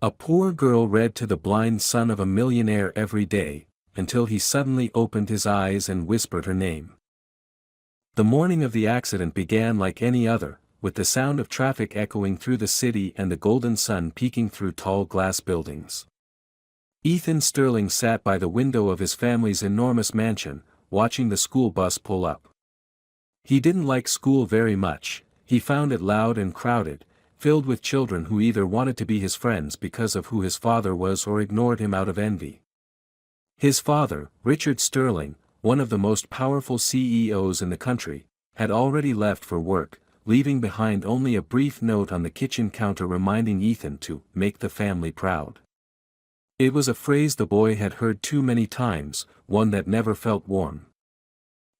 A poor girl read to the blind son of a millionaire every day, until he suddenly opened his eyes and whispered her name. The morning of the accident began like any other, with the sound of traffic echoing through the city and the golden sun peeking through tall glass buildings. Ethan Sterling sat by the window of his family's enormous mansion, watching the school bus pull up. He didn't like school very much. He found it loud and crowded, filled with children who either wanted to be his friends because of who his father was or ignored him out of envy. His father, Richard Sterling, one of the most powerful CEOs in the country, had already left for work, leaving behind only a brief note on the kitchen counter reminding Ethan to make the family proud. It was a phrase the boy had heard too many times, one that never felt warm.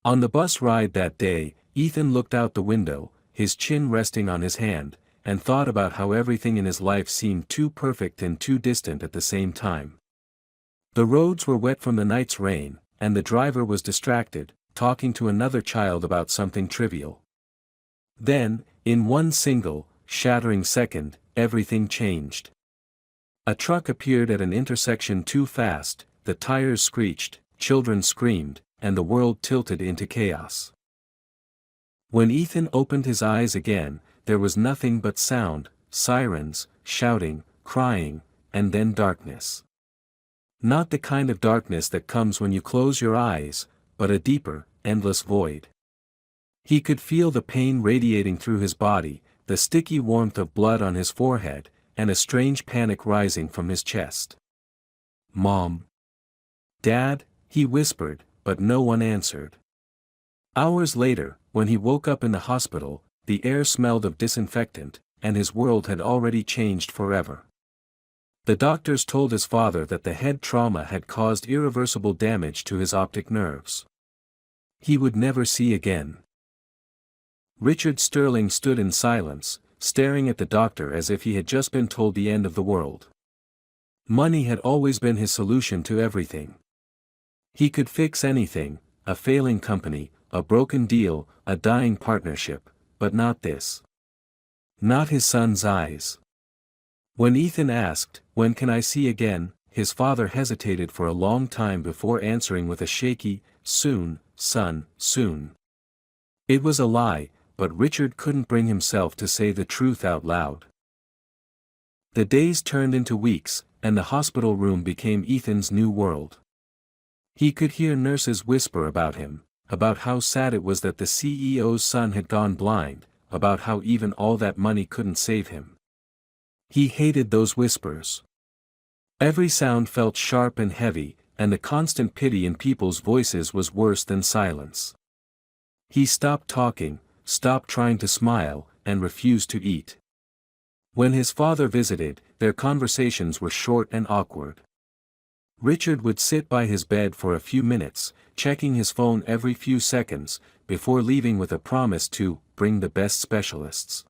On the bus ride that day, Ethan looked out the window, his chin resting on his hand, and thought about how everything in his life seemed too perfect and too distant at the same time. The roads were wet from the night's rain, and the driver was distracted, talking to another child about something trivial. Then, in one single, shattering second, everything changed. A truck appeared at an intersection too fast, the tires screeched, children screamed, and the world tilted into chaos. When Ethan opened his eyes again, there was nothing but sound, sirens, shouting, crying, and then darkness. Not the kind of darkness that comes when you close your eyes, but a deeper, endless void. He could feel the pain radiating through his body, the sticky warmth of blood on his forehead, and a strange panic rising from his chest. "Mom. Dad," he whispered, but no one answered. Hours later, when he woke up in the hospital, the air smelled of disinfectant, and his world had already changed forever. The doctors told his father that the head trauma had caused irreversible damage to his optic nerves. He would never see again. Richard Sterling stood in silence, staring at the doctor as if he had just been told the end of the world. Money had always been his solution to everything. He could fix anything, a failing company, a broken deal, a dying partnership, but not this. Not his son's eyes. When Ethan asked, "When can I see again?" his father hesitated for a long time before answering with a shaky, "Soon, son, soon." It was a lie, but Richard couldn't bring himself to say the truth out loud. The days turned into weeks, and the hospital room became Ethan's new world. He could hear nurses whisper about him, about how sad it was that the CEO's son had gone blind, about how even all that money couldn't save him. He hated those whispers. Every sound felt sharp and heavy, and the constant pity in people's voices was worse than silence. He stopped talking, stopped trying to smile, and refused to eat. When his father visited, their conversations were short and awkward. Richard would sit by his bed for a few minutes, checking his phone every few seconds, before leaving with a promise to bring the best specialists.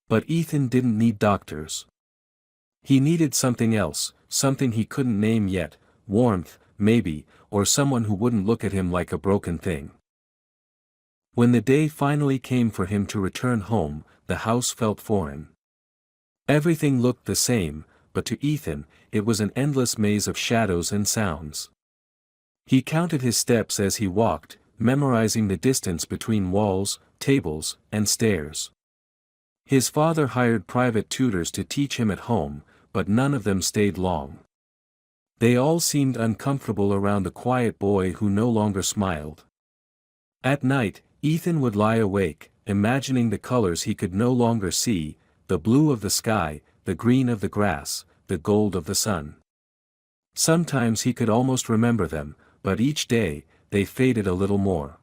But Ethan didn't need doctors. He needed something else, something he couldn't name yet, warmth, maybe, or someone who wouldn't look at him like a broken thing. When the day finally came for him to return home, the house felt foreign. Everything looked the same, but to Ethan, it was an endless maze of shadows and sounds. He counted his steps as he walked, memorizing the distance between walls, tables, and stairs. His father hired private tutors to teach him at home, but none of them stayed long. They all seemed uncomfortable around the quiet boy who no longer smiled. At night, Ethan would lie awake, imagining the colors he could no longer see, the blue of the sky, the green of the grass, the gold of the sun. Sometimes he could almost remember them, but each day, they faded a little more.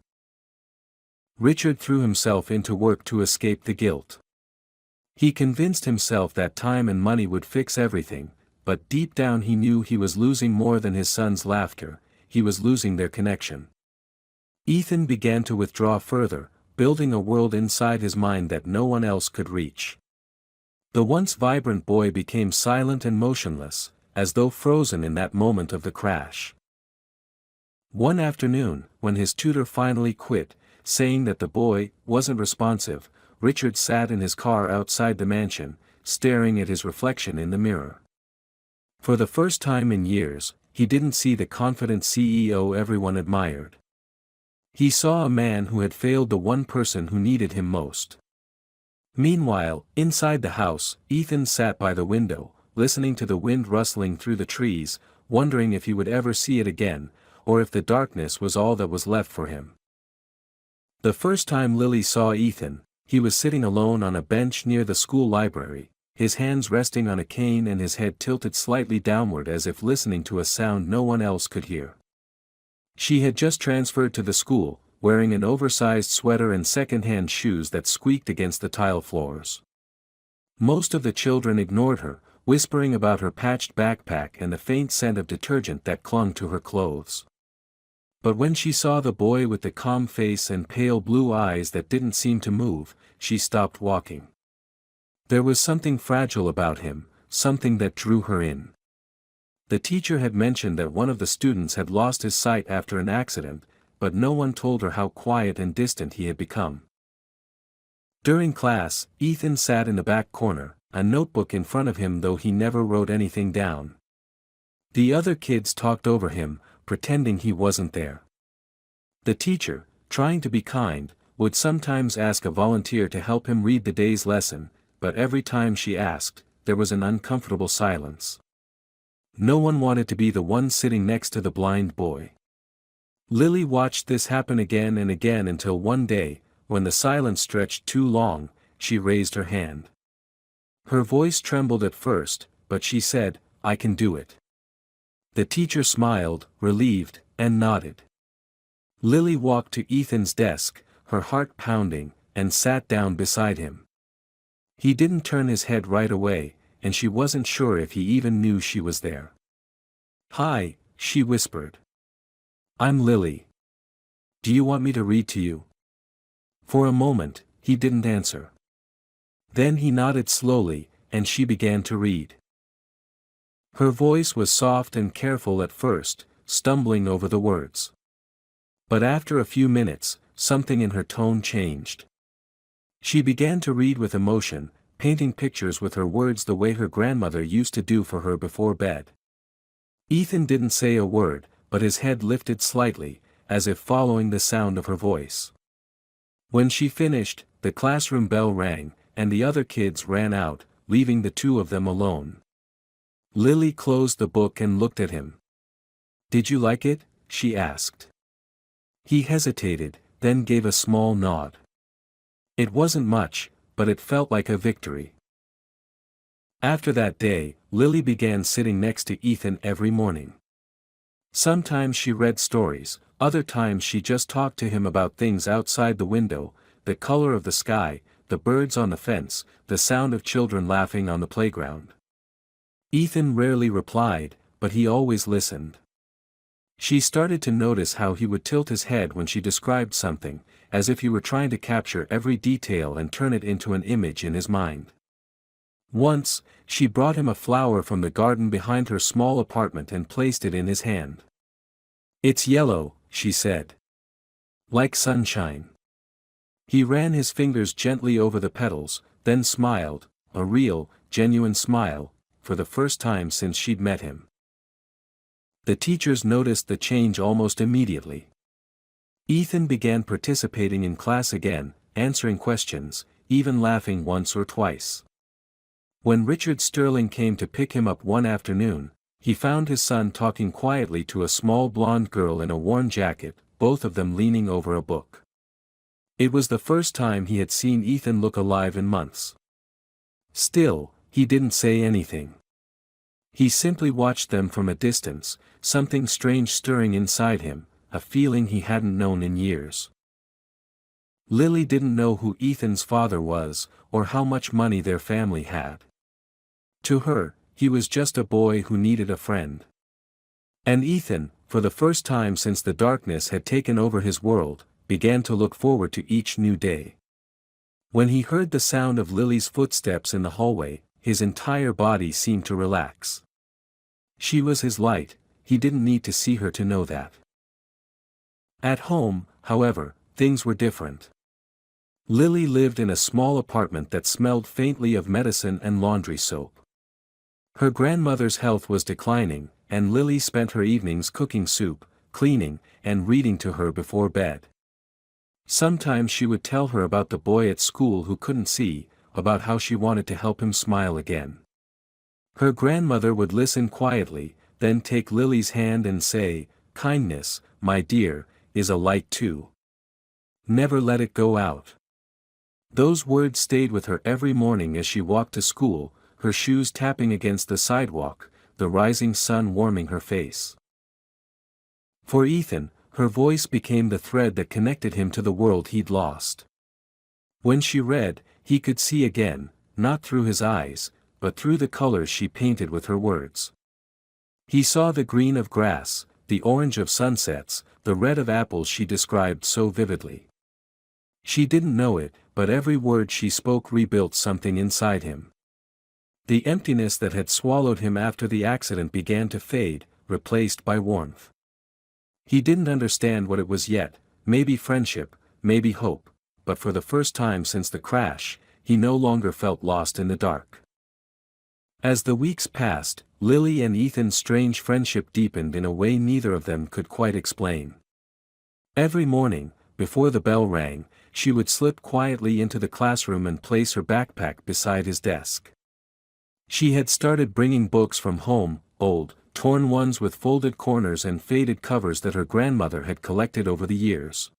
Richard threw himself into work to escape the guilt. He convinced himself that time and money would fix everything, but deep down he knew he was losing more than his son's laughter, he was losing their connection. Ethan began to withdraw further, building a world inside his mind that no one else could reach. The once vibrant boy became silent and motionless, as though frozen in that moment of the crash. One afternoon, when his tutor finally quit, saying that the boy wasn't responsive, Richard sat in his car outside the mansion, staring at his reflection in the mirror. For the first time in years, he didn't see the confident CEO everyone admired. He saw a man who had failed the one person who needed him most. Meanwhile, inside the house, Ethan sat by the window, listening to the wind rustling through the trees, wondering if he would ever see it again, or if the darkness was all that was left for him. The first time Lily saw Ethan, he was sitting alone on a bench near the school library, his hands resting on a cane and his head tilted slightly downward as if listening to a sound no one else could hear. She had just transferred to the school, wearing an oversized sweater and second-hand shoes that squeaked against the tile floors. Most of the children ignored her, whispering about her patched backpack and the faint scent of detergent that clung to her clothes. But when she saw the boy with the calm face and pale blue eyes that didn't seem to move, she stopped walking. There was something fragile about him, something that drew her in. The teacher had mentioned that one of the students had lost his sight after an accident, but no one told her how quiet and distant he had become. During class, Ethan sat in the back corner, a notebook in front of him though he never wrote anything down. The other kids talked over him, pretending he wasn't there. The teacher, trying to be kind, would sometimes ask a volunteer to help him read the day's lesson, but every time she asked, there was an uncomfortable silence. No one wanted to be the one sitting next to the blind boy. Lily watched this happen again and again until one day, when the silence stretched too long, she raised her hand. Her voice trembled at first, but she said, "I can do it." The teacher smiled, relieved, and nodded. Lily walked to Ethan's desk, her heart pounding, and sat down beside him. He didn't turn his head right away, and she wasn't sure if he even knew she was there. "Hi," she whispered. "I'm Lily. Do you want me to read to you?" For a moment, he didn't answer. Then he nodded slowly, and she began to read. Her voice was soft and careful at first, stumbling over the words. But after a few minutes, something in her tone changed. She began to read with emotion, painting pictures with her words the way her grandmother used to do for her before bed. Ethan didn't say a word, but his head lifted slightly, as if following the sound of her voice. When she finished, the classroom bell rang, and the other kids ran out, leaving the two of them alone. Lily closed the book and looked at him. "Did you like it?" she asked. He hesitated, then gave a small nod. It wasn't much, but it felt like a victory. After that day, Lily began sitting next to Ethan every morning. Sometimes she read stories, other times she just talked to him about things outside the window, the color of the sky, the birds on the fence, the sound of children laughing on the playground. Ethan rarely replied, but he always listened. She started to notice how he would tilt his head when she described something, as if he were trying to capture every detail and turn it into an image in his mind. Once, she brought him a flower from the garden behind her small apartment and placed it in his hand. "It's yellow," she said. "Like sunshine." He ran his fingers gently over the petals, then smiled, a real, genuine smile, for the first time since she'd met him. The teachers noticed the change almost immediately. Ethan began participating in class again, answering questions, even laughing once or twice. When Richard Sterling came to pick him up one afternoon, he found his son talking quietly to a small blonde girl in a worn jacket, both of them leaning over a book. It was the first time he had seen Ethan look alive in months. Still, he didn't say anything. He simply watched them from a distance, something strange stirring inside him, a feeling he hadn't known in years. Lily didn't know who Ethan's father was, or how much money their family had. To her, he was just a boy who needed a friend. And Ethan, for the first time since the darkness had taken over his world, began to look forward to each new day. When he heard the sound of Lily's footsteps in the hallway, his entire body seemed to relax. She was his light, he didn't need to see her to know that. At home, however, things were different. Lily lived in a small apartment that smelled faintly of medicine and laundry soap. Her grandmother's health was declining, and Lily spent her evenings cooking soup, cleaning, and reading to her before bed. Sometimes she would tell her about the boy at school who couldn't see, about how she wanted to help him smile again. Her grandmother would listen quietly, then take Lily's hand and say, "Kindness, my dear, is a light too. Never let it go out." Those words stayed with her every morning as she walked to school, her shoes tapping against the sidewalk, the rising sun warming her face. For Ethan, her voice became the thread that connected him to the world he'd lost. When she read, he could see again, not through his eyes, but through the colors she painted with her words. He saw the green of grass, the orange of sunsets, the red of apples she described so vividly. She didn't know it, but every word she spoke rebuilt something inside him. The emptiness that had swallowed him after the accident began to fade, replaced by warmth. He didn't understand what it was yet, maybe friendship, maybe hope, but for the first time since the crash, he no longer felt lost in the dark. As the weeks passed, Lily and Ethan's strange friendship deepened in a way neither of them could quite explain. Every morning, before the bell rang, she would slip quietly into the classroom and place her backpack beside his desk. She had started bringing books from home, old, torn ones with folded corners and faded covers that her grandmother had collected over the years.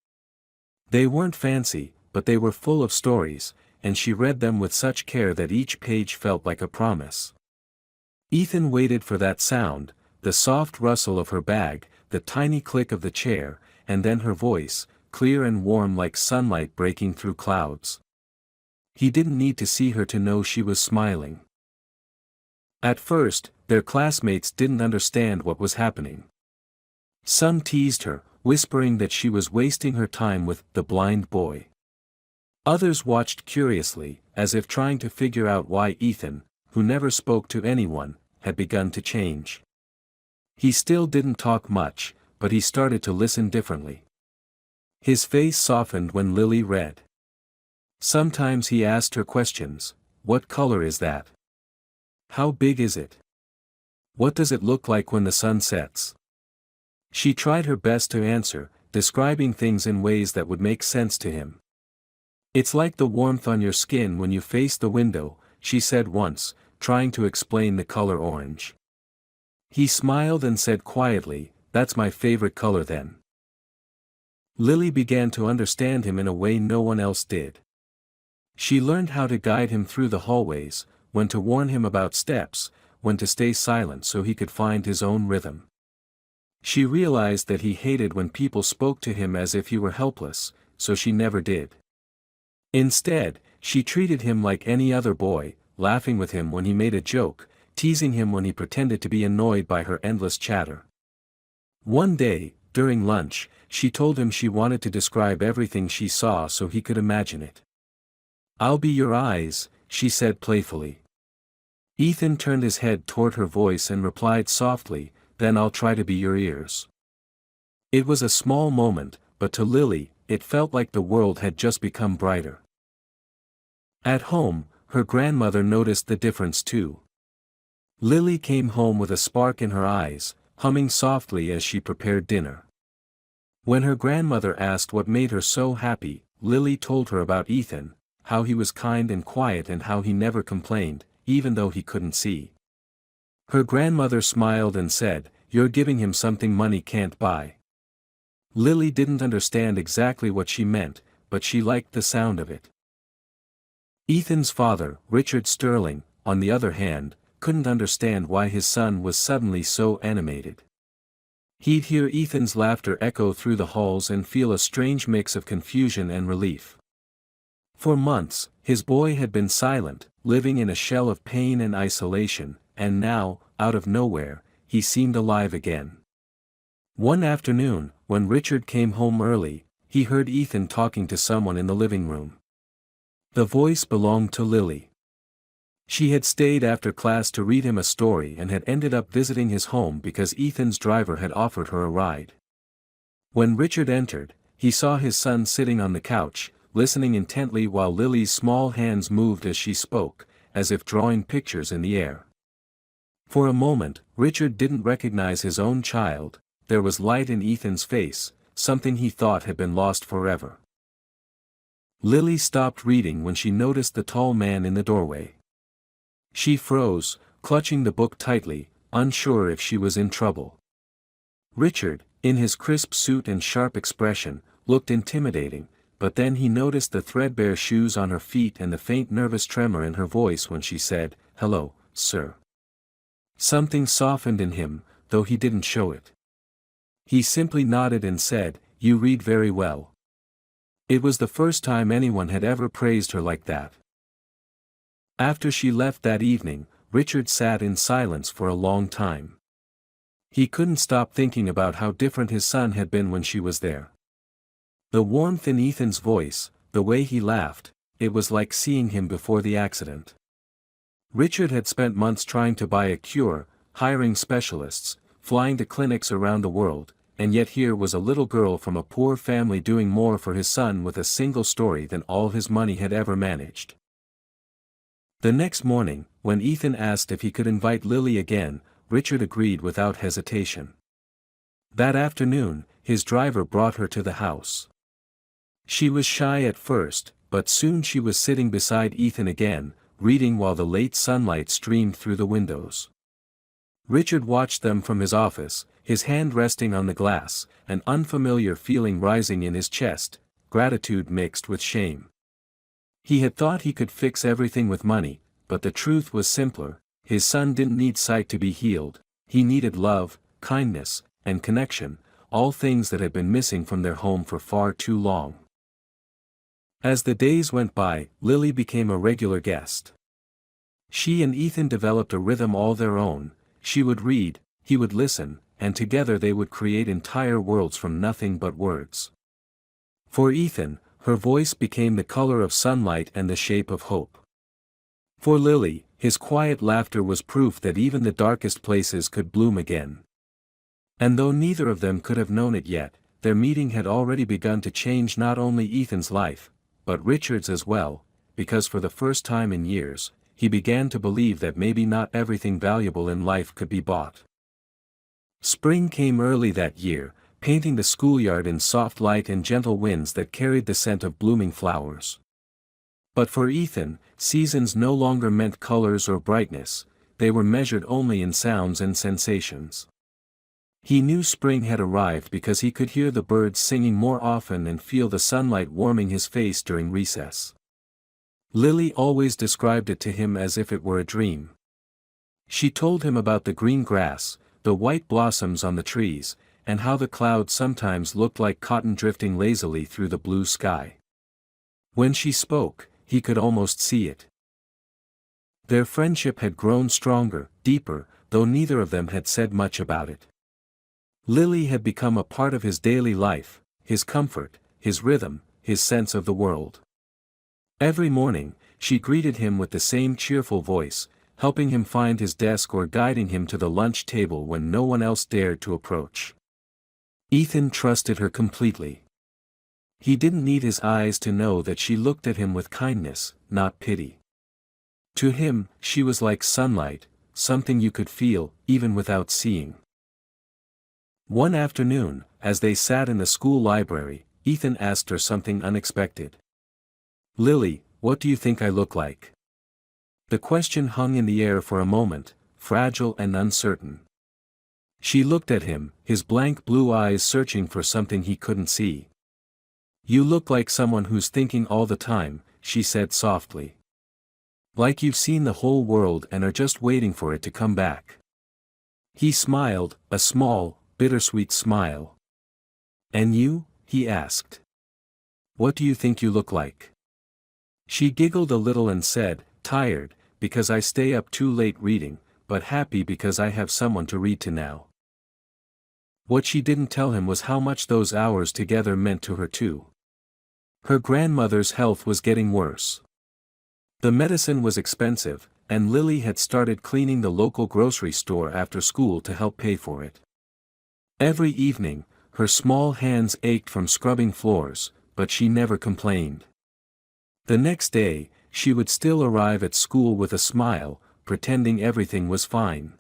They weren't fancy, but they were full of stories, and she read them with such care that each page felt like a promise. Ethan waited for that sound, the soft rustle of her bag, the tiny click of the chair, and then her voice, clear and warm like sunlight breaking through clouds. He didn't need to see her to know she was smiling. At first, their classmates didn't understand what was happening. Some teased her, whispering that she was wasting her time with the blind boy. Others watched curiously, as if trying to figure out why Ethan, who never spoke to anyone, had begun to change. He still didn't talk much, but he started to listen differently. His face softened when Lily read. Sometimes he asked her questions. What color is that? How big is it? What does it look like when the sun sets? She tried her best to answer, describing things in ways that would make sense to him. It's like the warmth on your skin when you face the window, she said once, trying to explain the color orange. He smiled and said quietly, "That's my favorite color then." Lily began to understand him in a way no one else did. She learned how to guide him through the hallways, when to warn him about steps, when to stay silent so he could find his own rhythm. She realized that he hated when people spoke to him as if he were helpless, so she never did. Instead, she treated him like any other boy, laughing with him when he made a joke, teasing him when he pretended to be annoyed by her endless chatter. One day, during lunch, she told him she wanted to describe everything she saw so he could imagine it. "I'll be your eyes," she said playfully. Ethan turned his head toward her voice and replied softly, "Then I'll try to be your ears." It was a small moment, but to Lily, it felt like the world had just become brighter. At home, her grandmother noticed the difference too. Lily came home with a spark in her eyes, humming softly as she prepared dinner. When her grandmother asked what made her so happy, Lily told her about Ethan, how he was kind and quiet and how he never complained, even though he couldn't see. Her grandmother smiled and said, "You're giving him something money can't buy." Lily didn't understand exactly what she meant, but she liked the sound of it. Ethan's father, Richard Sterling, on the other hand, couldn't understand why his son was suddenly so animated. He'd hear Ethan's laughter echo through the halls and feel a strange mix of confusion and relief. For months, his boy had been silent, living in a shell of pain and isolation, and now, out of nowhere, he seemed alive again. One afternoon, when Richard came home early, he heard Ethan talking to someone in the living room. The voice belonged to Lily. She had stayed after class to read him a story and had ended up visiting his home because Ethan's driver had offered her a ride. When Richard entered, he saw his son sitting on the couch, listening intently while Lily's small hands moved as she spoke, as if drawing pictures in the air. For a moment, Richard didn't recognize his own child. There was light in Ethan's face, something he thought had been lost forever. Lily stopped reading when she noticed the tall man in the doorway. She froze, clutching the book tightly, unsure if she was in trouble. Richard, in his crisp suit and sharp expression, looked intimidating, but then he noticed the threadbare shoes on her feet and the faint nervous tremor in her voice when she said, "Hello, sir." Something softened in him, though he didn't show it. He simply nodded and said, "You read very well." It was the first time anyone had ever praised her like that. After she left that evening, Richard sat in silence for a long time. He couldn't stop thinking about how different his son had been when she was there. The warmth in Ethan's voice, the way he laughed, it was like seeing him before the accident. Richard had spent months trying to buy a cure, hiring specialists, flying to clinics around the world, and yet here was a little girl from a poor family doing more for his son with a single story than all his money had ever managed. The next morning, when Ethan asked if he could invite Lily again, Richard agreed without hesitation. That afternoon, his driver brought her to the house. She was shy at first, but soon she was sitting beside Ethan again, reading while the late sunlight streamed through the windows. Richard watched them from his office, his hand resting on the glass, an unfamiliar feeling rising in his chest, gratitude mixed with shame. He had thought he could fix everything with money, but the truth was simpler. His son didn't need sight to be healed, he needed love, kindness, and connection, all things that had been missing from their home for far too long. As the days went by, Lily became a regular guest. She and Ethan developed a rhythm all their own. She would read, he would listen, and together they would create entire worlds from nothing but words. For Ethan, her voice became the color of sunlight and the shape of hope. For Lily, his quiet laughter was proof that even the darkest places could bloom again. And though neither of them could have known it yet, their meeting had already begun to change not only Ethan's life, but Richard's as well, because for the first time in years, he began to believe that maybe not everything valuable in life could be bought. Spring came early that year, painting the schoolyard in soft light and gentle winds that carried the scent of blooming flowers. But for Ethan, seasons no longer meant colors or brightness, they were measured only in sounds and sensations. He knew spring had arrived because he could hear the birds singing more often and feel the sunlight warming his face during recess. Lily always described it to him as if it were a dream. She told him about the green grass, the white blossoms on the trees, and how the clouds sometimes looked like cotton drifting lazily through the blue sky. When she spoke, he could almost see it. Their friendship had grown stronger, deeper, though neither of them had said much about it. Lily had become a part of his daily life, his comfort, his rhythm, his sense of the world. Every morning, she greeted him with the same cheerful voice, helping him find his desk or guiding him to the lunch table when no one else dared to approach. Ethan trusted her completely. He didn't need his eyes to know that she looked at him with kindness, not pity. To him, she was like sunlight, something you could feel, even without seeing. One afternoon, as they sat in the school library, Ethan asked her something unexpected. "Lily, what do you think I look like?" The question hung in the air for a moment, fragile and uncertain. She looked at him, his blank blue eyes searching for something he couldn't see. "You look like someone who's thinking all the time," she said softly. "Like you've seen the whole world and are just waiting for it to come back." He smiled, a small, bittersweet smile. "And you?" he asked. "What do you think you look like?" She giggled a little and said, "Tired, because I stay up too late reading, but happy because I have someone to read to now." What she didn't tell him was how much those hours together meant to her too. Her grandmother's health was getting worse. The medicine was expensive, and Lily had started cleaning the local grocery store after school to help pay for it. Every evening, her small hands ached from scrubbing floors, but she never complained. The next day, she would still arrive at school with a smile, pretending everything was fine.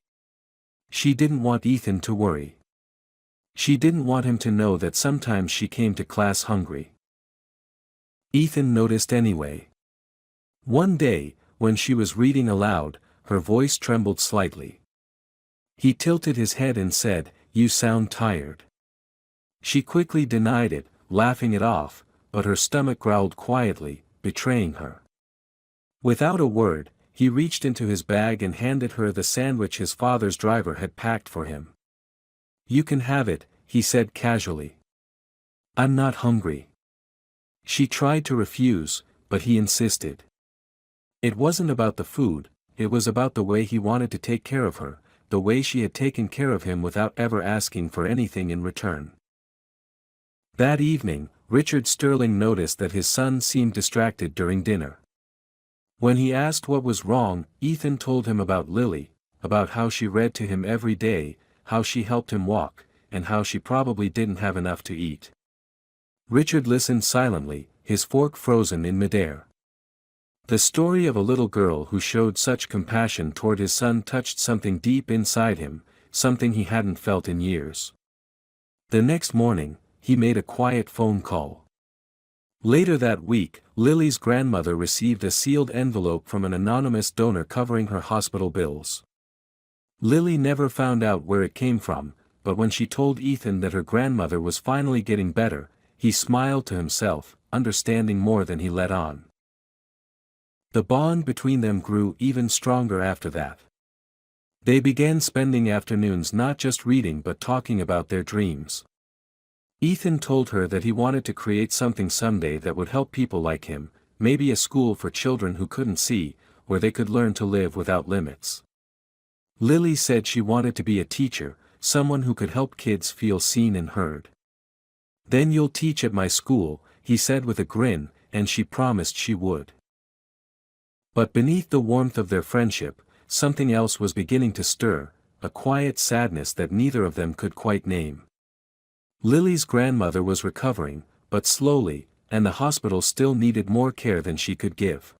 She didn't want Ethan to worry. She didn't want him to know that sometimes she came to class hungry. Ethan noticed anyway. One day, when she was reading aloud, her voice trembled slightly. He tilted his head and said, "You sound tired." She quickly denied it, laughing it off, but her stomach growled quietly, betraying her. Without a word, he reached into his bag and handed her the sandwich his father's driver had packed for him. "You can have it," he said casually. "I'm not hungry." She tried to refuse, but he insisted. It wasn't about the food, it was about the way he wanted to take care of her, the way she had taken care of him without ever asking for anything in return. That evening, Richard Sterling noticed that his son seemed distracted during dinner. When he asked what was wrong, Ethan told him about Lily, about how she read to him every day, how she helped him walk, and how she probably didn't have enough to eat. Richard listened silently, his fork frozen in midair. The story of a little girl who showed such compassion toward his son touched something deep inside him, something he hadn't felt in years. The next morning, he made a quiet phone call. Later that week, Lily's grandmother received a sealed envelope from an anonymous donor covering her hospital bills. Lily never found out where it came from, but when she told Ethan that her grandmother was finally getting better, he smiled to himself, understanding more than he let on. The bond between them grew even stronger after that. They began spending afternoons not just reading but talking about their dreams. Ethan told her that he wanted to create something someday that would help people like him, maybe a school for children who couldn't see, where they could learn to live without limits. Lily said she wanted to be a teacher, someone who could help kids feel seen and heard. "Then you'll teach at my school," he said with a grin, and she promised she would. But beneath the warmth of their friendship, something else was beginning to stir, a quiet sadness that neither of them could quite name. Lily's grandmother was recovering, but slowly, and the hospital still needed more care than she could give.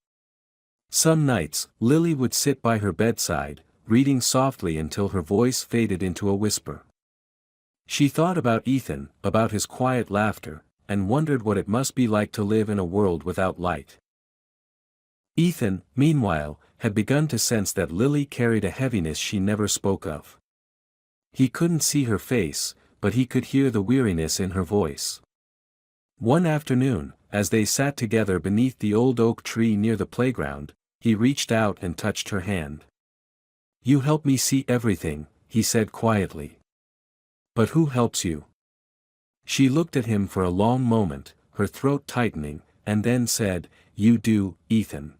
Some nights, Lily would sit by her bedside, reading softly until her voice faded into a whisper. She thought about Ethan, about his quiet laughter, and wondered what it must be like to live in a world without light. Ethan, meanwhile, had begun to sense that Lily carried a heaviness she never spoke of. He couldn't see her face, but he could hear the weariness in her voice. One afternoon, as they sat together beneath the old oak tree near the playground, he reached out and touched her hand. "You help me see everything," he said quietly. "But who helps you?" She looked at him for a long moment, her throat tightening, and then said, "You do, Ethan.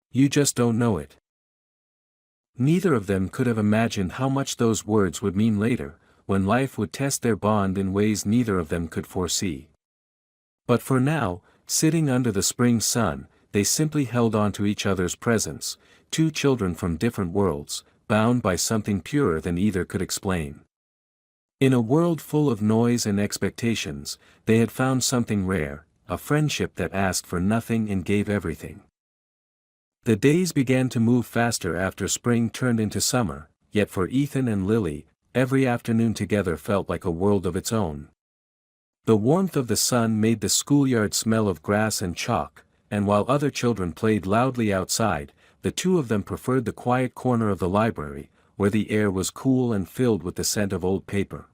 You just don't know it." Neither of them could have imagined how much those words would mean later, when life would test their bond in ways neither of them could foresee. But for now, sitting under the spring sun, they simply held on to each other's presence, two children from different worlds, bound by something purer than either could explain. In a world full of noise and expectations, they had found something rare, a friendship that asked for nothing and gave everything. The days began to move faster after spring turned into summer, yet for Ethan and Lily, every afternoon together felt like a world of its own. The warmth of the sun made the schoolyard smell of grass and chalk, and while other children played loudly outside, the two of them preferred the quiet corner of the library, where the air was cool and filled with the scent of old paper.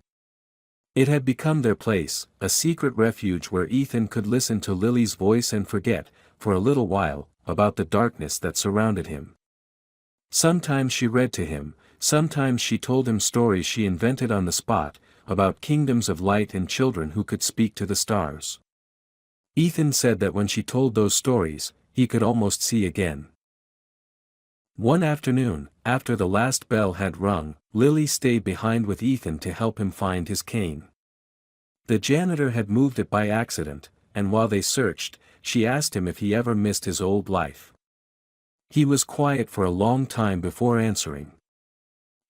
It had become their place, a secret refuge where Ethan could listen to Lily's voice and forget, for a little while, about the darkness that surrounded him. Sometimes she read to him, sometimes she told him stories she invented on the spot, about kingdoms of light and children who could speak to the stars. Ethan said that when she told those stories, he could almost see again. One afternoon, after the last bell had rung, Lily stayed behind with Ethan to help him find his cane. The janitor had moved it by accident, and while they searched, she asked him if he ever missed his old life. He was quiet for a long time before answering.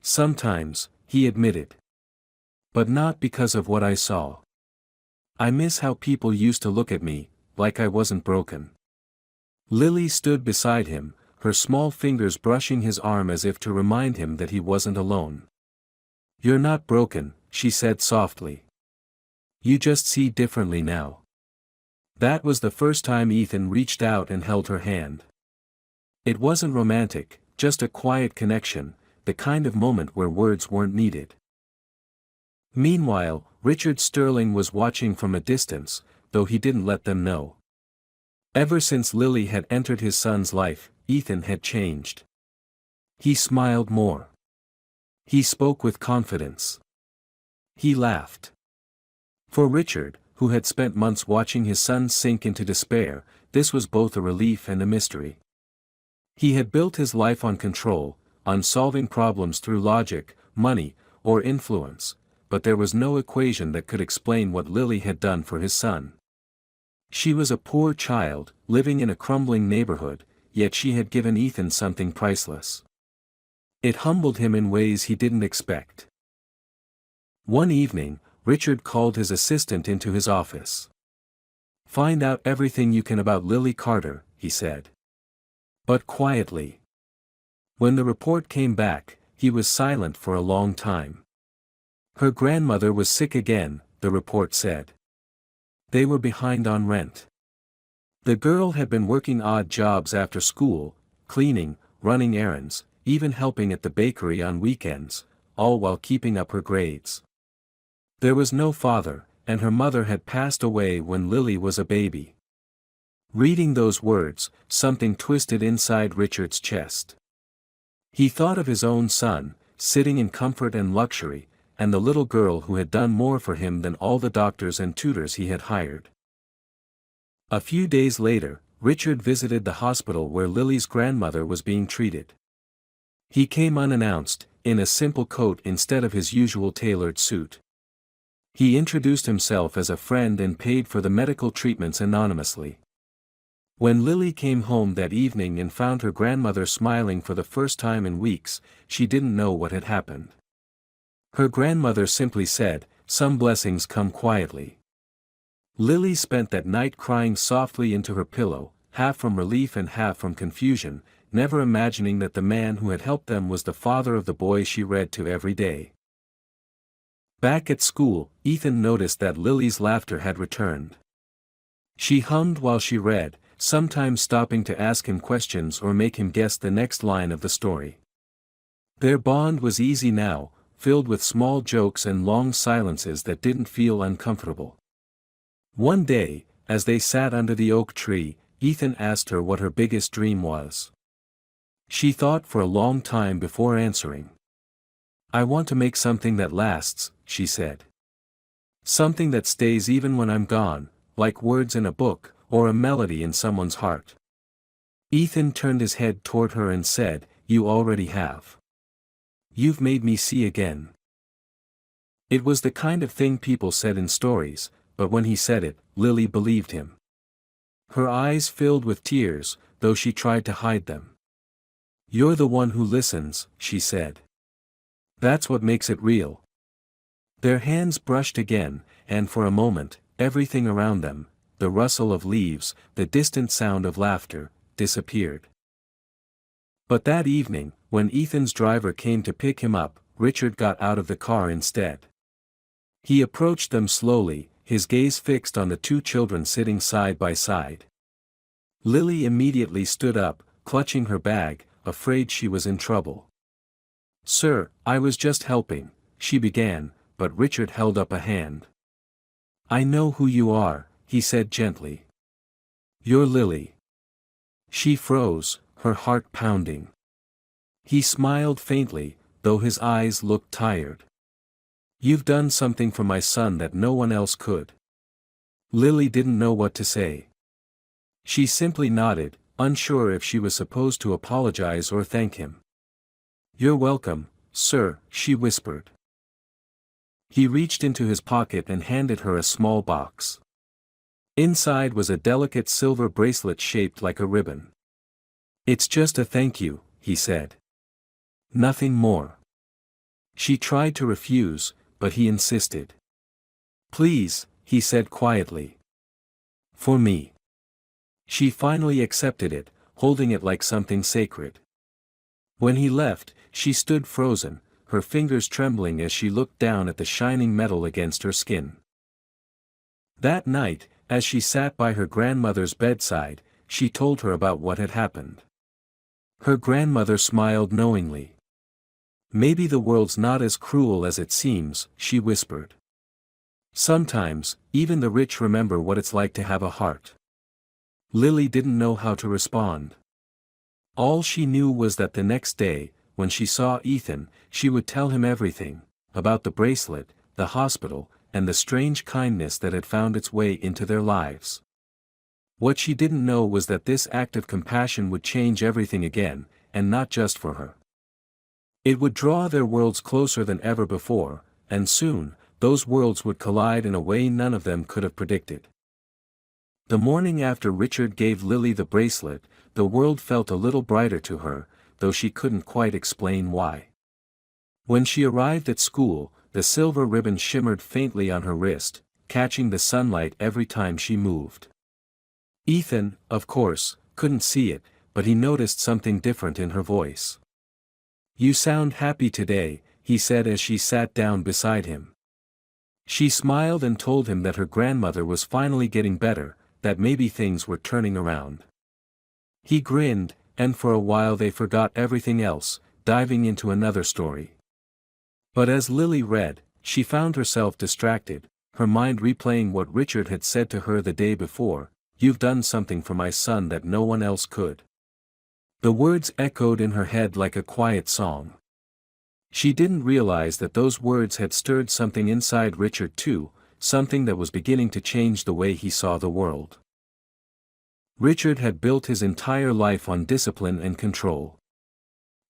"Sometimes," he admitted. "But not because of what I saw. I miss how people used to look at me, like I wasn't broken." Lily stood beside him, her small fingers brushing his arm as if to remind him that he wasn't alone. "You're not broken," she said softly. "You just see differently now." That was the first time Ethan reached out and held her hand. It wasn't romantic, just a quiet connection, the kind of moment where words weren't needed. Meanwhile, Richard Sterling was watching from a distance, though he didn't let them know. Ever since Lily had entered his son's life, Ethan had changed. He smiled more. He spoke with confidence. He laughed. For Richard, who had spent months watching his son sink into despair, this was both a relief and a mystery. He had built his life on control, on solving problems through logic, money, or influence, but there was no equation that could explain what Lily had done for his son. She was a poor child, living in a crumbling neighborhood, yet she had given Ethan something priceless. It humbled him in ways he didn't expect. One evening, Richard called his assistant into his office. "Find out everything you can about Lily Carter," he said. But quietly. When the report came back, he was silent for a long time. Her grandmother was sick again, the report said. They were behind on rent. The girl had been working odd jobs after school, cleaning, running errands, even helping at the bakery on weekends, all while keeping up her grades. There was no father, and her mother had passed away when Lily was a baby. Reading those words, something twisted inside Richard's chest. He thought of his own son, sitting in comfort and luxury, and the little girl who had done more for him than all the doctors and tutors he had hired. A few days later, Richard visited the hospital where Lily's grandmother was being treated. He came unannounced, in a simple coat instead of his usual tailored suit. He introduced himself as a friend and paid for the medical treatments anonymously. When Lily came home that evening and found her grandmother smiling for the first time in weeks, she didn't know what had happened. Her grandmother simply said, "Some blessings come quietly." Lily spent that night crying softly into her pillow, half from relief and half from confusion, never imagining that the man who had helped them was the father of the boy she read to every day. Back at school, Ethan noticed that Lily's laughter had returned. She hummed while she read, sometimes stopping to ask him questions or make him guess the next line of the story. Their bond was easy now, filled with small jokes and long silences that didn't feel uncomfortable. One day, as they sat under the oak tree, Ethan asked her what her biggest dream was. She thought for a long time before answering. "I want to make something that lasts," she said. "Something that stays even when I'm gone, like words in a book, or a melody in someone's heart." Ethan turned his head toward her and said, "You already have. You've made me see again." It was the kind of thing people said in stories, but when he said it, Lily believed him. Her eyes filled with tears, though she tried to hide them. "You're the one who listens," she said. "That's what makes it real." Their hands brushed again, and for a moment, everything around them, the rustle of leaves, the distant sound of laughter, disappeared. But that evening, when Ethan's driver came to pick him up, Richard got out of the car instead. He approached them slowly, his gaze fixed on the two children sitting side by side. Lily immediately stood up, clutching her bag, afraid she was in trouble. "Sir, I was just helping," she began, but Richard held up a hand. "I know who you are," he said gently. "You're Lily." She froze, her heart pounding. He smiled faintly, though his eyes looked tired. "You've done something for my son that no one else could." Lily didn't know what to say. She simply nodded, unsure if she was supposed to apologize or thank him. "You're welcome, sir," she whispered. He reached into his pocket and handed her a small box. Inside was a delicate silver bracelet shaped like a ribbon. "It's just a thank you," he said. "Nothing more." She tried to refuse, but he insisted. "Please," he said quietly. "For me." She finally accepted it, holding it like something sacred. When he left, she stood frozen, her fingers trembling as she looked down at the shining metal against her skin. That night, as she sat by her grandmother's bedside, she told her about what had happened. Her grandmother smiled knowingly. "Maybe the world's not as cruel as it seems," she whispered. "Sometimes, even the rich remember what it's like to have a heart." Lily didn't know how to respond. All she knew was that the next day, when she saw Ethan, she would tell him everything, about the bracelet, the hospital, and the strange kindness that had found its way into their lives. What she didn't know was that this act of compassion would change everything again, and not just for her. It would draw their worlds closer than ever before, and soon, those worlds would collide in a way none of them could have predicted. The morning after Richard gave Lily the bracelet, the world felt a little brighter to her, though she couldn't quite explain why. When she arrived at school, the silver ribbon shimmered faintly on her wrist, catching the sunlight every time she moved. Ethan, of course, couldn't see it, but he noticed something different in her voice. "You sound happy today," he said as she sat down beside him. She smiled and told him that her grandmother was finally getting better, that maybe things were turning around. He grinned, and for a while they forgot everything else, diving into another story. But as Lily read, she found herself distracted, her mind replaying what Richard had said to her the day before, "You've done something for my son that no one else could." The words echoed in her head like a quiet song. She didn't realize that those words had stirred something inside Richard too, something that was beginning to change the way he saw the world. Richard had built his entire life on discipline and control.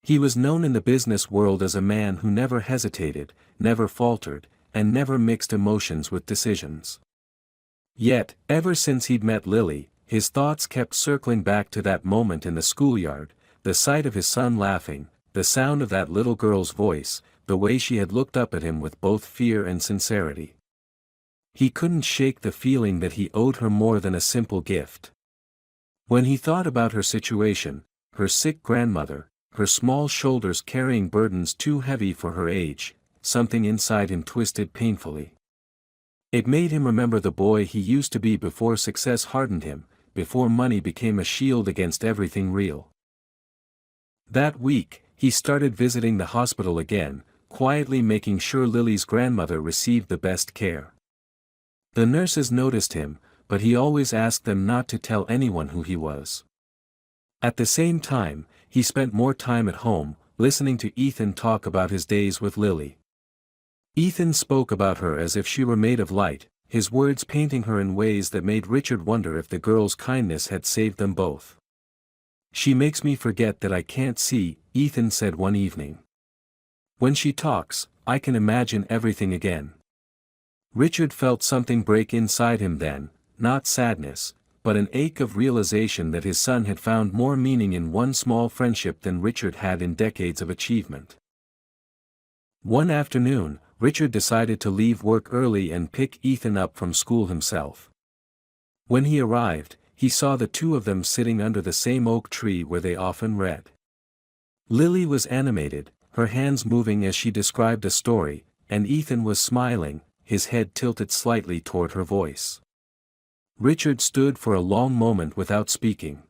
He was known in the business world as a man who never hesitated, never faltered, and never mixed emotions with decisions. Yet, ever since he'd met Lily, his thoughts kept circling back to that moment in the schoolyard, the sight of his son laughing, the sound of that little girl's voice, the way she had looked up at him with both fear and sincerity. He couldn't shake the feeling that he owed her more than a simple gift. When he thought about her situation, her sick grandmother, her small shoulders carrying burdens too heavy for her age, something inside him twisted painfully. It made him remember the boy he used to be before success hardened him, before money became a shield against everything real. That week, he started visiting the hospital again, quietly making sure Lily's grandmother received the best care. The nurses noticed him, but he always asked them not to tell anyone who he was. At the same time, he spent more time at home, listening to Ethan talk about his days with Lily. Ethan spoke about her as if she were made of light, his words painting her in ways that made Richard wonder if the girl's kindness had saved them both. "She makes me forget that I can't see," Ethan said one evening. "When she talks, I can imagine everything again." Richard felt something break inside him then, not sadness, but an ache of realization that his son had found more meaning in one small friendship than Richard had in decades of achievement. One afternoon, Richard decided to leave work early and pick Ethan up from school himself. When he arrived, he saw the two of them sitting under the same oak tree where they often read. Lily was animated, her hands moving as she described a story, and Ethan was smiling, his head tilted slightly toward her voice. Richard stood for a long moment without speaking.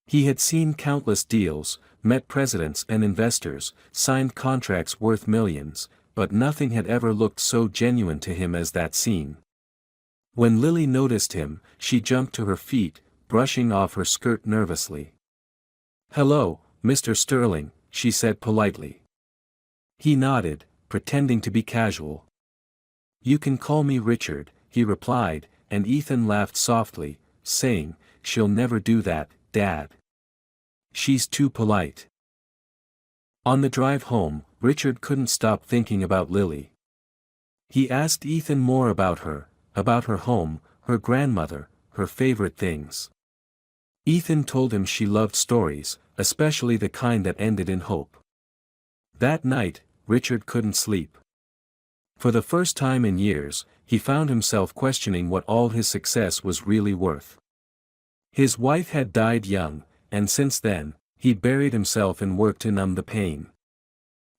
He had seen countless deals, met presidents and investors, signed contracts worth millions, but nothing had ever looked so genuine to him as that scene. When Lily noticed him, she jumped to her feet, brushing off her skirt nervously. "Hello, Mr. Sterling," she said politely. He nodded, pretending to be casual. "You can call me Richard," he replied, and Ethan laughed softly, saying, "She'll never do that, Dad. She's too polite." On the drive home, Richard couldn't stop thinking about Lily. He asked Ethan more about her home, her grandmother, her favorite things. Ethan told him she loved stories, especially the kind that ended in hope. That night, Richard couldn't sleep. For the first time in years, he found himself questioning what all his success was really worth. His wife had died young, and since then, he'd buried himself in work to numb the pain.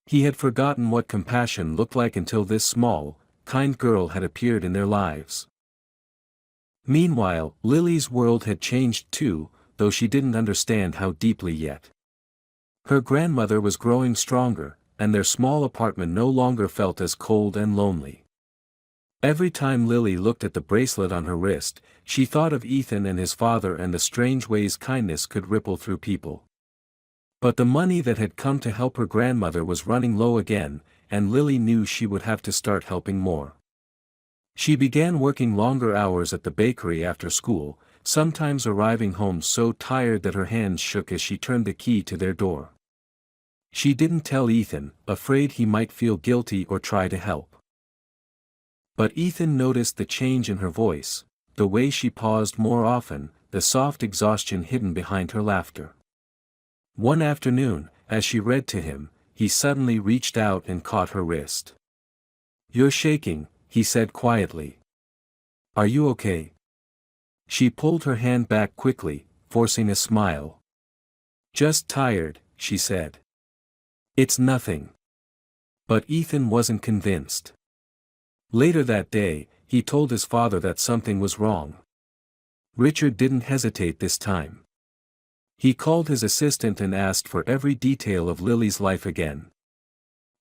He had forgotten what compassion looked like until this small, kind girl had appeared in their lives. Meanwhile, Lily's world had changed too, though she didn't understand how deeply yet. Her grandmother was growing stronger, and their small apartment no longer felt as cold and lonely. Every time Lily looked at the bracelet on her wrist, she thought of Ethan and his father and the strange ways kindness could ripple through people. But the money that had come to help her grandmother was running low again, and Lily knew she would have to start helping more. She began working longer hours at the bakery after school, sometimes arriving home so tired that her hands shook as she turned the key to their door. She didn't tell Ethan, afraid he might feel guilty or try to help. But Ethan noticed the change in her voice, the way she paused more often, the soft exhaustion hidden behind her laughter. One afternoon, as she read to him, he suddenly reached out and caught her wrist. "You're shaking," he said quietly. "Are you okay?" She pulled her hand back quickly, forcing a smile. "Just tired," she said. "It's nothing." But Ethan wasn't convinced. Later that day, he told his father that something was wrong. Richard didn't hesitate this time. He called his assistant and asked for every detail of Lily's life again.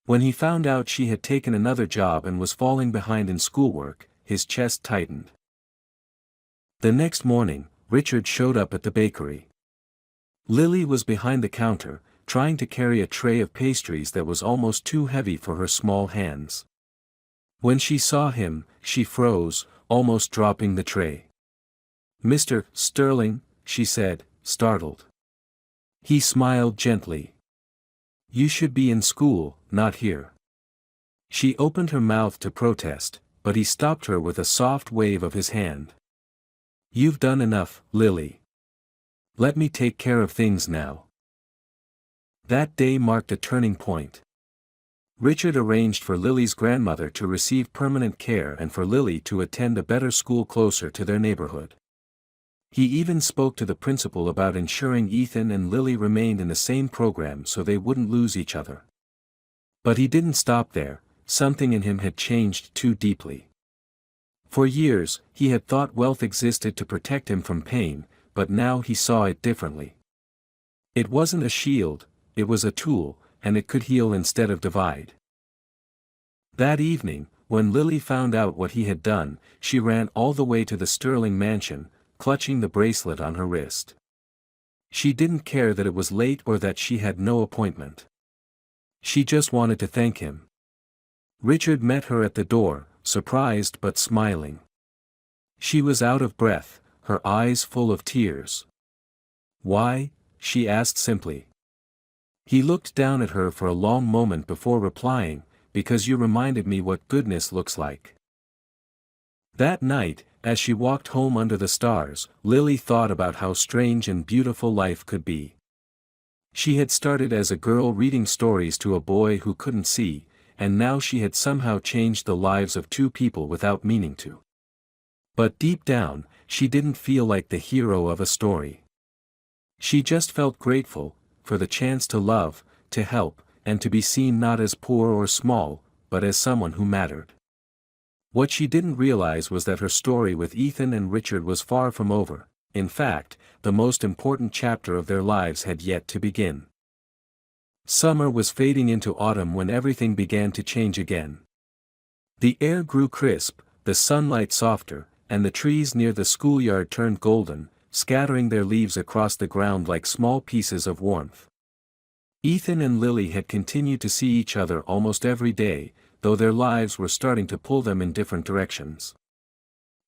When he found out she had taken another job and was falling behind in schoolwork, his chest tightened. The next morning, Richard showed up at the bakery. Lily was behind the counter, trying to carry a tray of pastries that was almost too heavy for her small hands. When she saw him, she froze, almost dropping the tray. "Mr. Sterling," she said, startled. He smiled gently. "You should be in school, not here." She opened her mouth to protest, but he stopped her with a soft wave of his hand. "You've done enough, Lily. Let me take care of things now." That day marked a turning point. Richard arranged for Lily's grandmother to receive permanent care and for Lily to attend a better school closer to their neighborhood. He even spoke to the principal about ensuring Ethan and Lily remained in the same program so they wouldn't lose each other. But he didn't stop there, something in him had changed too deeply. For years, he had thought wealth existed to protect him from pain, but now he saw it differently. It wasn't a shield, it was a tool, and it could heal instead of divide. That evening, when Lily found out what he had done, she ran all the way to the Sterling mansion, clutching the bracelet on her wrist. She didn't care that it was late or that she had no appointment. She just wanted to thank him. Richard met her at the door, surprised but smiling. She was out of breath, her eyes full of tears. "Why?" she asked simply. He looked down at her for a long moment before replying, "Because you reminded me what goodness looks like." That night, as she walked home under the stars, Lily thought about how strange and beautiful life could be. She had started as a girl reading stories to a boy who couldn't see, and now she had somehow changed the lives of two people without meaning to. But deep down, she didn't feel like the hero of a story. She just felt grateful for the chance to love, to help, and to be seen not as poor or small, but as someone who mattered. What she didn't realize was that her story with Ethan and Richard was far from over. In fact, the most important chapter of their lives had yet to begin. Summer was fading into autumn when everything began to change again. The air grew crisp, the sunlight softer, and the trees near the schoolyard turned golden, scattering their leaves across the ground like small pieces of warmth. Ethan and Lily had continued to see each other almost every day, though their lives were starting to pull them in different directions.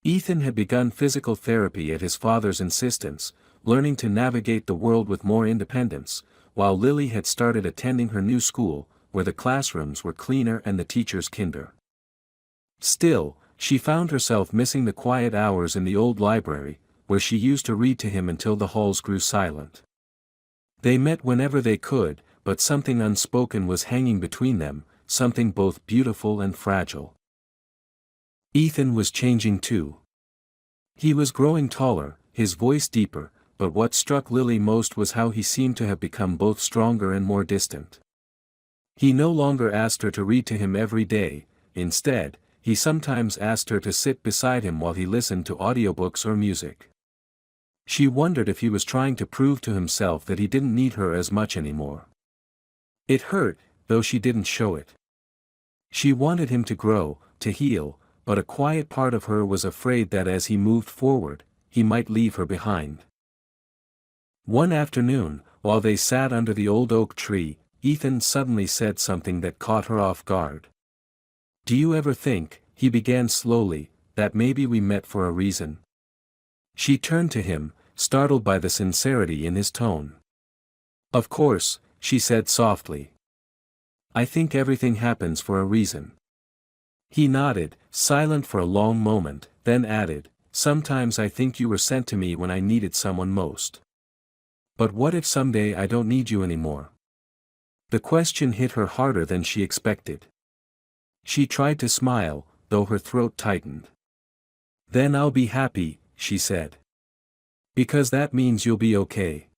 Ethan had begun physical therapy at his father's insistence, learning to navigate the world with more independence, while Lily had started attending her new school, where the classrooms were cleaner and the teachers kinder. Still, she found herself missing the quiet hours in the old library, where she used to read to him until the halls grew silent. They met whenever they could, but something unspoken was hanging between them, something both beautiful and fragile. Ethan was changing too. He was growing taller, his voice deeper, but what struck Lily most was how he seemed to have become both stronger and more distant. He no longer asked her to read to him every day. Instead, he sometimes asked her to sit beside him while he listened to audiobooks or music. She wondered if he was trying to prove to himself that he didn't need her as much anymore. It hurt, though she didn't show it. She wanted him to grow, to heal, but a quiet part of her was afraid that as he moved forward, he might leave her behind. One afternoon, while they sat under the old oak tree, Ethan suddenly said something that caught her off guard. "Do you ever think," he began slowly, "that maybe we met for a reason?" She turned to him, startled by the sincerity in his tone. "Of course," she said softly. "I think everything happens for a reason." He nodded, silent for a long moment, then added, "Sometimes I think you were sent to me when I needed someone most. But what if someday I don't need you anymore?" The question hit her harder than she expected. She tried to smile, though her throat tightened. "Then I'll be happy," she said. "Because that means you'll be okay."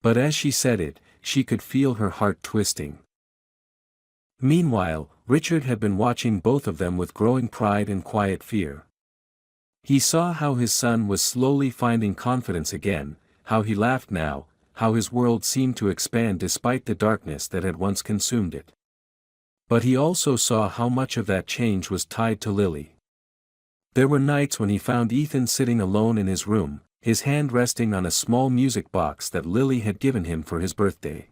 But as she said it, she could feel her heart twisting. Meanwhile, Richard had been watching both of them with growing pride and quiet fear. He saw how his son was slowly finding confidence again, how he laughed now, how his world seemed to expand despite the darkness that had once consumed it. But he also saw how much of that change was tied to Lily. There were nights when he found Ethan sitting alone in his room, his hand resting on a small music box that Lily had given him for his birthday.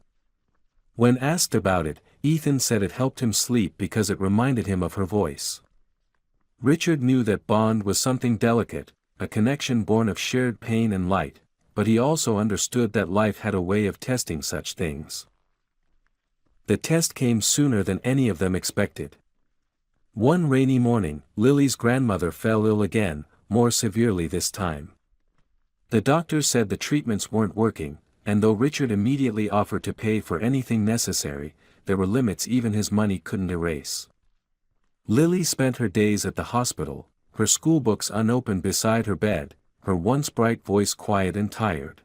When asked about it, Ethan said it helped him sleep because it reminded him of her voice. Richard knew that bond was something delicate, a connection born of shared pain and light, but he also understood that life had a way of testing such things. The test came sooner than any of them expected. One rainy morning, Lily's grandmother fell ill again, more severely this time. The doctors said the treatments weren't working, and though Richard immediately offered to pay for anything necessary, there were limits even his money couldn't erase. Lily spent her days at the hospital, her schoolbooks unopened beside her bed, her once bright voice quiet and tired.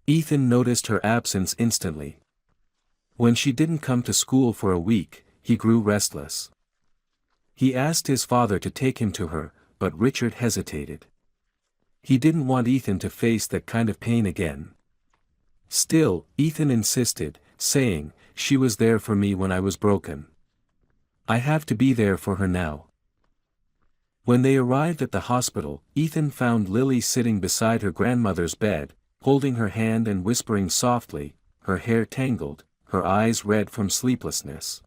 Ethan noticed her absence instantly. When she didn't come to school for a week, he grew restless. He asked his father to take him to her, but Richard hesitated. He didn't want Ethan to face that kind of pain again. Still, Ethan insisted, saying, "She was there for me when I was broken. I have to be there for her now." When they arrived at the hospital, Ethan found Lily sitting beside her grandmother's bed, holding her hand and whispering softly, her hair tangled, her eyes red from sleeplessness.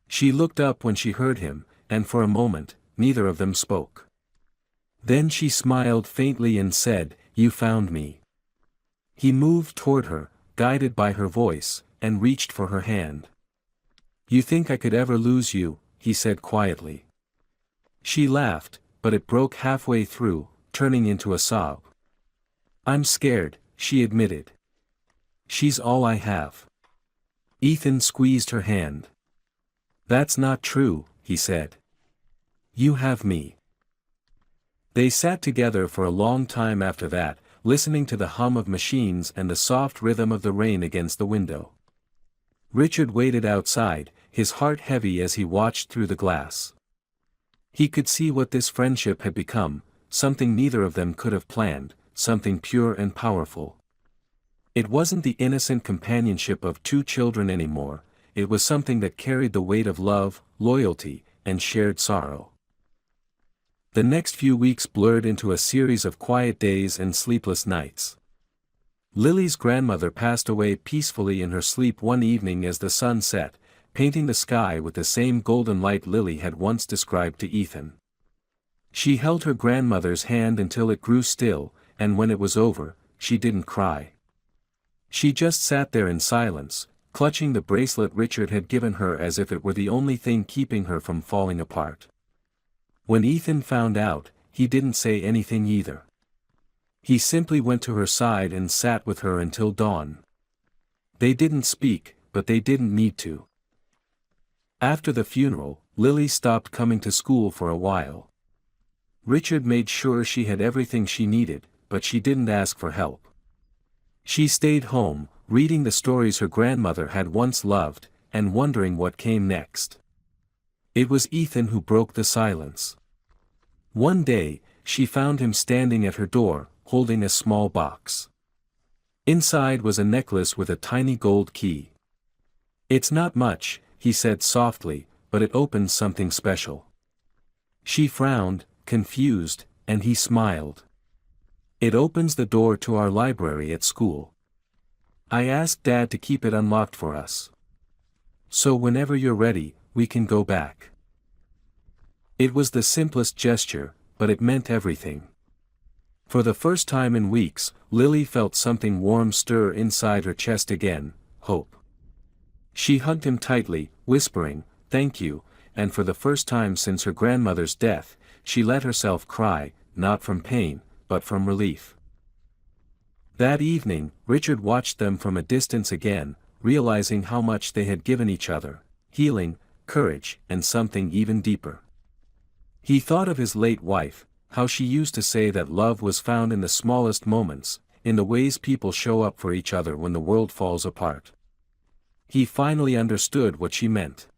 She looked up when she heard him, and for a moment, neither of them spoke. Then she smiled faintly and said, "You found me." He moved toward her, guided by her voice, and reached for her hand. "You think I could ever lose you?" he said quietly. She laughed, but it broke halfway through, turning into a sob. "I'm scared," she admitted. "She's all I have." Ethan squeezed her hand. "That's not true," he said. "You have me." They sat together for a long time after that, listening to the hum of machines and the soft rhythm of the rain against the window. Richard waited outside, his heart heavy as he watched through the glass. He could see what this friendship had become, something neither of them could have planned, something pure and powerful. It wasn't the innocent companionship of two children anymore, it was something that carried the weight of love, loyalty, and shared sorrow. The next few weeks blurred into a series of quiet days and sleepless nights. Lily's grandmother passed away peacefully in her sleep one evening as the sun set, painting the sky with the same golden light Lily had once described to Ethan. She held her grandmother's hand until it grew still, and when it was over, she didn't cry. She just sat there in silence, clutching the bracelet Richard had given her as if it were the only thing keeping her from falling apart. When Ethan found out, he didn't say anything either. He simply went to her side and sat with her until dawn. They didn't speak, but they didn't need to. After the funeral, Lily stopped coming to school for a while. Richard made sure she had everything she needed, but she didn't ask for help. She stayed home, reading the stories her grandmother had once loved, and wondering what came next. It was Ethan who broke the silence. One day, she found him standing at her door, holding a small box. Inside was a necklace with a tiny gold key. "It's not much," he said softly, "but it opens something special." She frowned, confused, and he smiled. "It opens the door to our library at school. I asked Dad to keep it unlocked for us. So whenever you're ready, we can go back." It was the simplest gesture, but it meant everything. For the first time in weeks, Lily felt something warm stir inside her chest again, hope. She hugged him tightly, whispering, "Thank you," and for the first time since her grandmother's death, she let herself cry, not from pain, but from relief. That evening, Richard watched them from a distance again, realizing how much they had given each other: healing, courage, and something even deeper. He thought of his late wife, how she used to say that love was found in the smallest moments, in the ways people show up for each other when the world falls apart. He finally understood what she meant.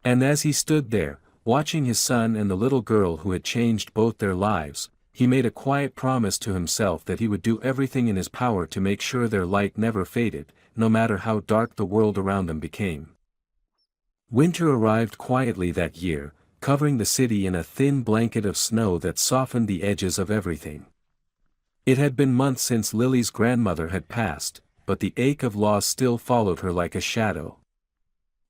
And as he stood there, watching his son and the little girl who had changed both their lives, he made a quiet promise to himself that he would do everything in his power to make sure their light never faded, no matter how dark the world around them became. Winter arrived quietly that year, covering the city in a thin blanket of snow that softened the edges of everything. It had been months since Lily's grandmother had passed, but the ache of loss still followed her like a shadow.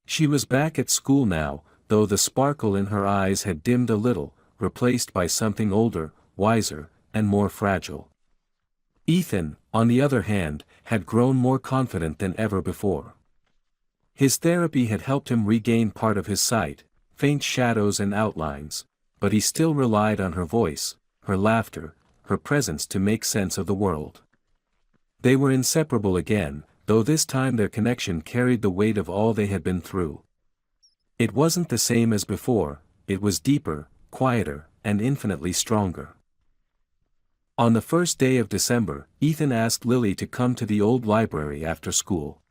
She was back at school now, though the sparkle in her eyes had dimmed a little, replaced by something older, wiser, and more fragile. Ethan, on the other hand, had grown more confident than ever before. His therapy had helped him regain part of his sight, faint shadows and outlines, but he still relied on her voice, her laughter, her presence to make sense of the world. They were inseparable again, though this time their connection carried the weight of all they had been through. It wasn't the same as before, it was deeper, quieter, and infinitely stronger. On the first day of December, Ethan asked Lily to come to the old library after school.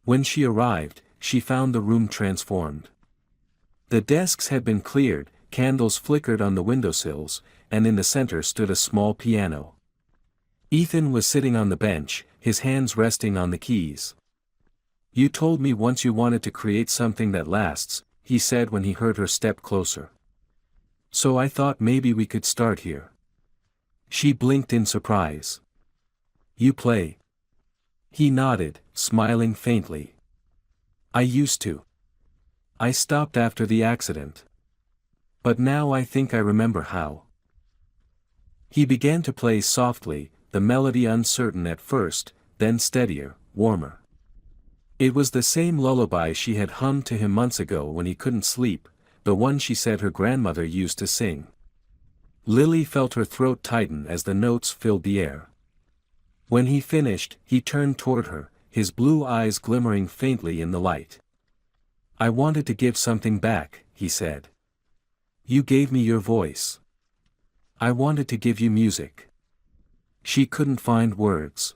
When she arrived, she found the room transformed. The desks had been cleared, candles flickered on the windowsills, and in the center stood a small piano. Ethan was sitting on the bench, his hands resting on the keys. "You told me once you wanted to create something that lasts," he said when he heard her step closer. "So I thought maybe we could start here." She blinked in surprise. "You play?" He nodded, smiling faintly. "I used to. I stopped after the accident. But now I think I remember how." He began to play softly, the melody uncertain at first, then steadier, warmer. It was the same lullaby she had hummed to him months ago when he couldn't sleep, the one she said her grandmother used to sing. Lily felt her throat tighten as the notes filled the air. When he finished, he turned toward her, his blue eyes glimmering faintly in the light. "I wanted to give something back," he said. "You gave me your voice. I wanted to give you music." She couldn't find words.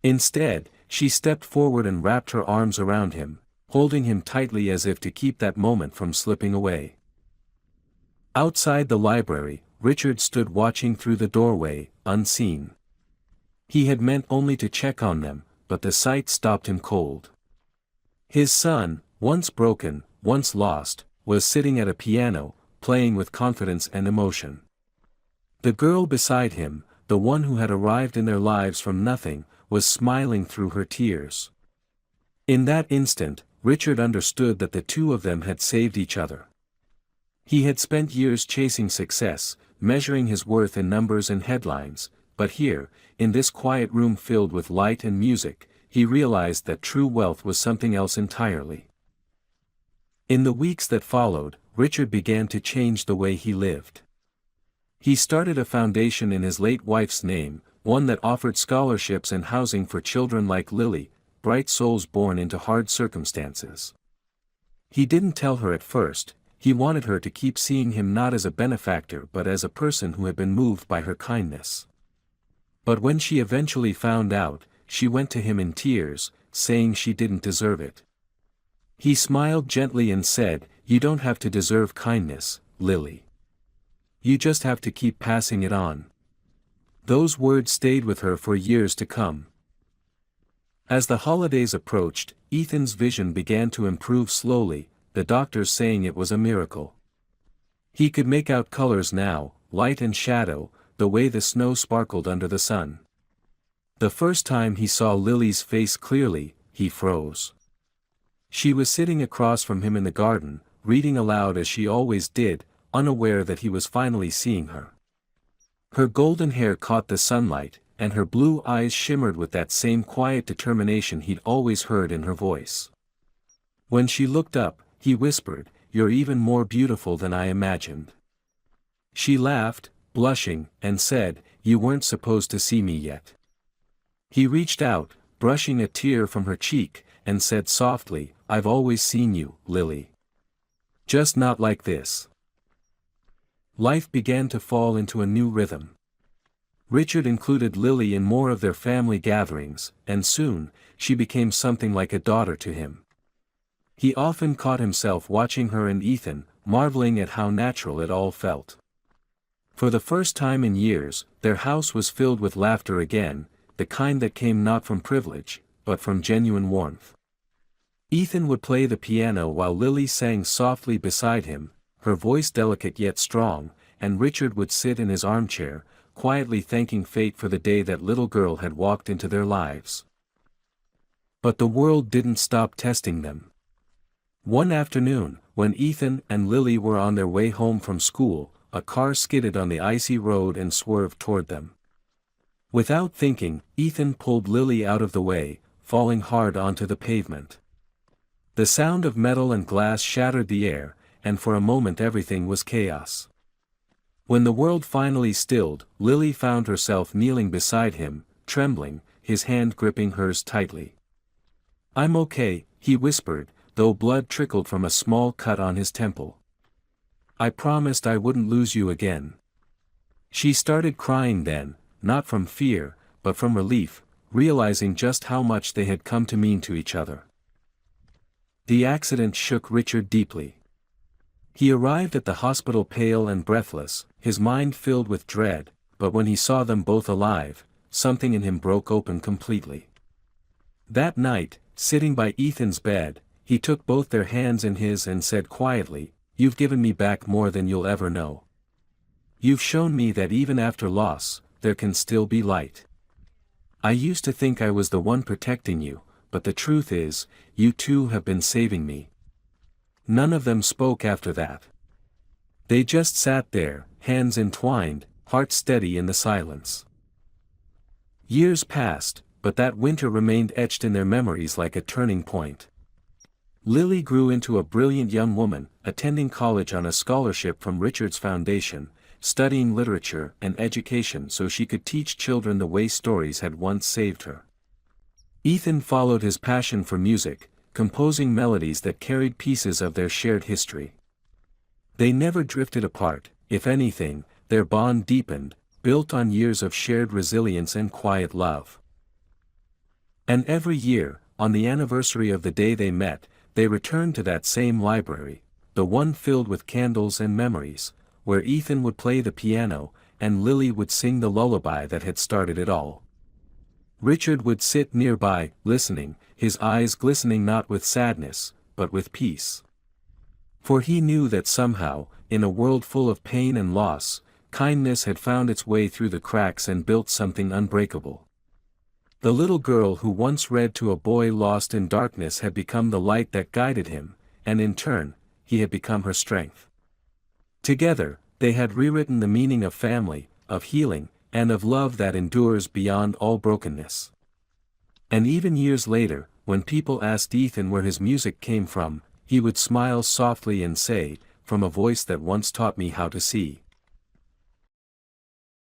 Instead, she stepped forward and wrapped her arms around him, holding him tightly as if to keep that moment from slipping away. Outside the library, Richard stood watching through the doorway, unseen. He had meant only to check on them, but the sight stopped him cold. His son, once broken, once lost, was sitting at a piano, playing with confidence and emotion. The girl beside him, the one who had arrived in their lives from nothing, was smiling through her tears. In that instant, Richard understood that the two of them had saved each other. He had spent years chasing success, measuring his worth in numbers and headlines, but here, in this quiet room filled with light and music, he realized that true wealth was something else entirely. In the weeks that followed, Richard began to change the way he lived. He started a foundation in his late wife's name, one that offered scholarships and housing for children like Lily, bright souls born into hard circumstances. He didn't tell her at first. He wanted her to keep seeing him not as a benefactor but as a person who had been moved by her kindness. But when she eventually found out, she went to him in tears, saying she didn't deserve it. He smiled gently and said, "You don't have to deserve kindness, Lily. You just have to keep passing it on." Those words stayed with her for years to come. As the holidays approached, Ethan's vision began to improve slowly, the doctors saying it was a miracle. He could make out colors now, light and shadow, the way the snow sparkled under the sun. The first time he saw Lily's face clearly, he froze. She was sitting across from him in the garden, reading aloud as she always did, unaware that he was finally seeing her. Her golden hair caught the sunlight, and her blue eyes shimmered with that same quiet determination he'd always heard in her voice. When she looked up, he whispered, "You're even more beautiful than I imagined." She laughed, blushing, and said, "You weren't supposed to see me yet." He reached out, brushing a tear from her cheek, and said softly, "I've always seen you, Lily. Just not like this." Life began to fall into a new rhythm. Richard included Lily in more of their family gatherings, and soon, she became something like a daughter to him. He often caught himself watching her and Ethan, marveling at how natural it all felt. For the first time in years, their house was filled with laughter again, the kind that came not from privilege, but from genuine warmth. Ethan would play the piano while Lily sang softly beside him, her voice delicate yet strong, and Richard would sit in his armchair, quietly thanking fate for the day that little girl had walked into their lives. But the world didn't stop testing them. One afternoon, when Ethan and Lily were on their way home from school, a car skidded on the icy road and swerved toward them. Without thinking, Ethan pulled Lily out of the way, falling hard onto the pavement. The sound of metal and glass shattered the air, and for a moment everything was chaos. When the world finally stilled, Lily found herself kneeling beside him, trembling, his hand gripping hers tightly. "I'm okay," he whispered, though blood trickled from a small cut on his temple. "I promised I wouldn't lose you again." She started crying then, not from fear, but from relief, realizing just how much they had come to mean to each other. The accident shook Richard deeply. He arrived at the hospital pale and breathless, his mind filled with dread, but when he saw them both alive, something in him broke open completely. That night, sitting by Ethan's bed, he took both their hands in his and said quietly, "You've given me back more than you'll ever know. You've shown me that even after loss, there can still be light. I used to think I was the one protecting you, but the truth is, you too have been saving me." None of them spoke after that. They just sat there, hands entwined, hearts steady in the silence. Years passed, but that winter remained etched in their memories like a turning point. Lily grew into a brilliant young woman, attending college on a scholarship from Richard's foundation, studying literature and education so she could teach children the way stories had once saved her. Ethan followed his passion for music, composing melodies that carried pieces of their shared history. They never drifted apart, if anything, their bond deepened, built on years of shared resilience and quiet love. And every year, on the anniversary of the day they met, they returned to that same library, the one filled with candles and memories, where Ethan would play the piano, and Lily would sing the lullaby that had started it all. Richard would sit nearby, listening, his eyes glistening not with sadness, but with peace. For he knew that somehow, in a world full of pain and loss, kindness had found its way through the cracks and built something unbreakable. The little girl who once read to a boy lost in darkness had become the light that guided him, and in turn, he had become her strength. Together, they had rewritten the meaning of family, of healing, and of love that endures beyond all brokenness. And even years later, when people asked Ethan where his music came from, he would smile softly and say, "From a voice that once taught me how to see."